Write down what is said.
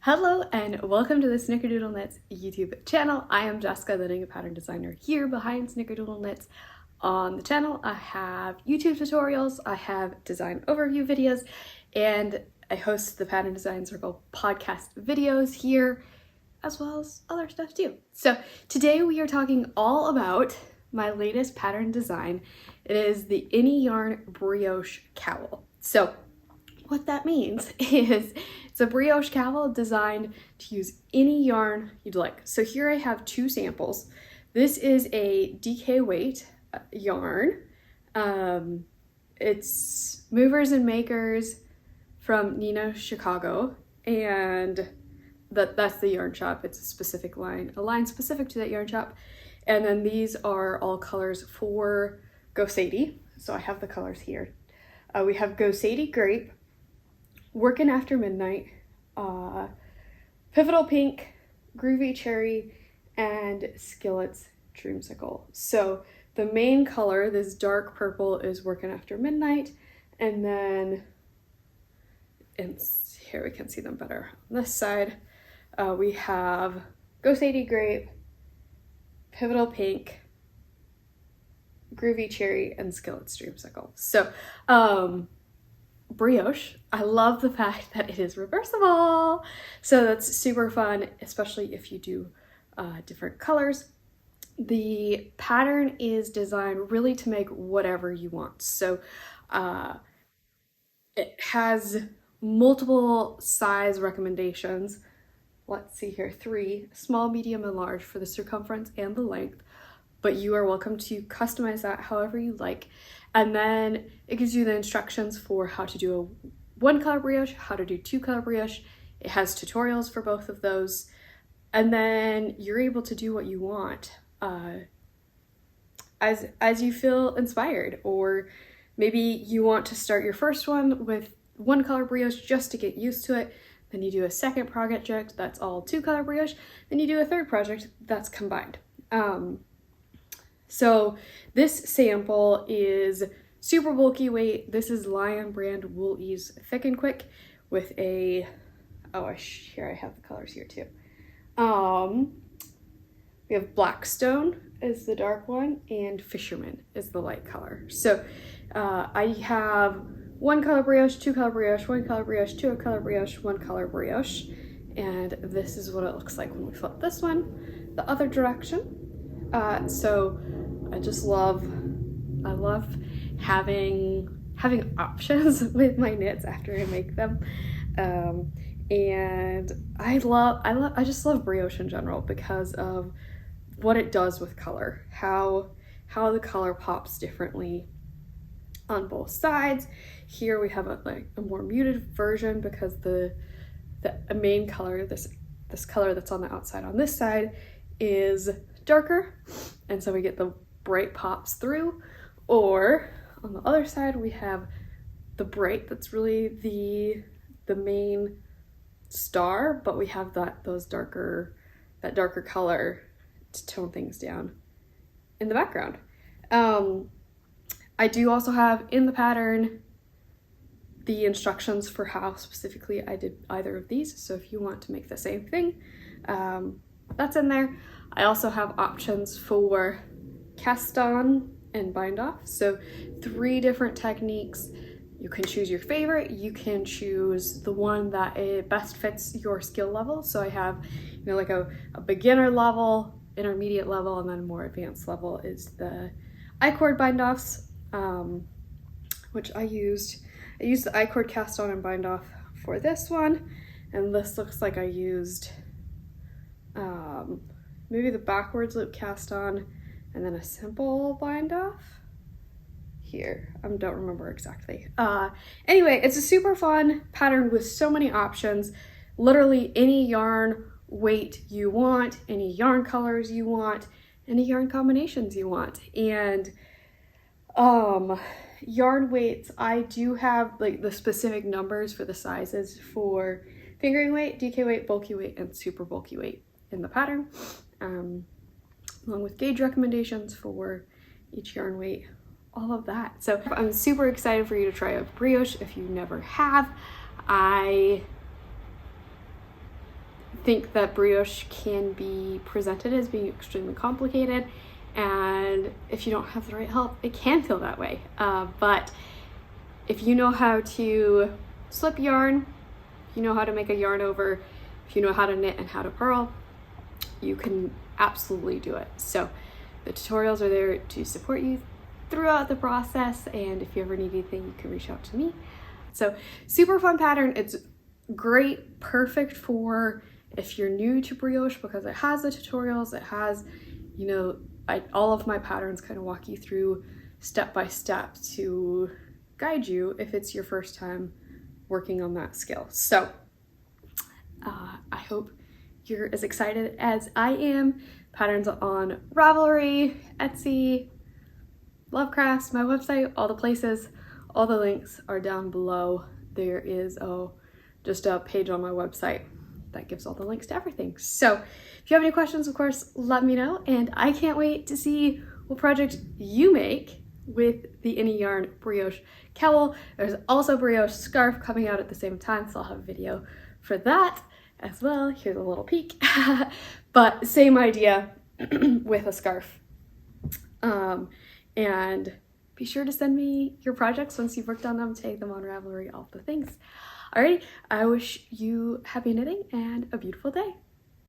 Hello and welcome to the Snickerdoodle Knits YouTube channel. I am Jessica, the knitting pattern designer here behind Snickerdoodle Knits. On the channel, I have YouTube tutorials, I have design overview videos, and I host the Pattern Design Circle podcast videos here, as well as other stuff too. So today we are talking all about my latest pattern design. It is the Any Yarn Brioche Cowl. So what that means is it's a brioche cowl designed to use any yarn you'd like. So here I have two samples. This is a DK weight yarn. It's Movers and Makers from Nina, Chicago, and that's the yarn shop. It's a specific line, a line specific to that yarn shop. And then these are all colors for Go Sadie. So I have the colors here. We have Go Sadie Grape, Working After Midnight, Pivotal Pink, Groovy Cherry, and Skillet's Dreamsicle. So the main color, this dark purple, is Working After Midnight, and then, and here we can see them better. On this side, we have Go Sadie Grape, Pivotal Pink, Groovy Cherry, and Skillet's Dreamsicle. So, brioche, I love the fact that it is reversible, so that's super fun, especially if you do different colors. The pattern is designed really to make whatever you want, so it has multiple size recommendations. Let's see here, 3: small, medium, and large for the circumference and the length, but you are welcome to customize that however you like. And then it gives you the instructions for how to do a 1-color brioche, how to do 2-color brioche. It has tutorials for both of those. And then you're able to do what you want as you feel inspired. Or maybe you want to start your first one with 1-color brioche just to get used to it. Then you do a second project that's all 2-color brioche. Then you do a third project that's combined. So this sample is super bulky weight. This is Lion brand Wool Ease Thick and Quick with a, here I have the colors here too. We have Blackstone is the dark one, and Fisherman is the light color. So I have 1-color brioche, 2-color brioche, 1-color brioche, 2-color brioche, 1-color brioche. And this is what it looks like when we flip this one the other direction. So I love having options with my knits after I make them. And I just love brioche in general because of what it does with color, how the color pops differently on both sides. Here we have a more muted version because the main color, this color that's on the outside on this side, is darker, and so we get the bright pops through. Or on the other side we have the bright that's really the main star, but we have that darker color to tone things down in the background. I do also have in the pattern the instructions for how specifically I did either of these, so if you want to make the same thing, that's in there. I also have options for cast on and bind off. So 3 different techniques. You can choose your favorite. You can choose the one that it best fits your skill level. So I have, like a beginner level, intermediate level, and then a more advanced level is the I-cord bind offs, which I used the I-cord cast on and bind off for this one. And this looks like I used maybe the backwards loop cast on and then a simple bind off here. I don't remember exactly. Anyway, it's a super fun pattern with so many options. Literally any yarn weight you want, any yarn colors you want, any yarn combinations you want. And yarn weights, I do have the specific numbers for the sizes for fingering weight, DK weight, bulky weight, and super bulky weight in the pattern, along with gauge recommendations for each yarn weight, all of that. So I'm super excited for you to try out brioche if you never have. I think that brioche can be presented as being extremely complicated, and if you don't have the right help, it can feel that way. But if you know how to slip yarn, if you know how to make a yarn over, if you know how to knit and how to purl, you can absolutely do it. So the tutorials are there to support you throughout the process, and if you ever need anything, you can reach out to me. So super fun pattern. It's great, perfect for if you're new to brioche, because it has the tutorials, it has, you know, all of my patterns kind of walk you through step by step to guide you if it's your first time working on that skill. So I hope you're as excited as I am. Patterns on Ravelry, Etsy, Lovecrafts, my website, all the places, all the links are down below. There is just a page on my website that gives all the links to everything. So if you have any questions, of course, let me know, and I can't wait to see what project you make with the Any Yarn Brioche Cowl. There's also brioche scarf coming out at the same time, so I'll have a video for that as well. Here's a little peek. But same idea with a scarf. And be sure to send me your projects once you've worked on them, tag them on Ravelry, all the things. Alrighty, I wish you happy knitting and a beautiful day.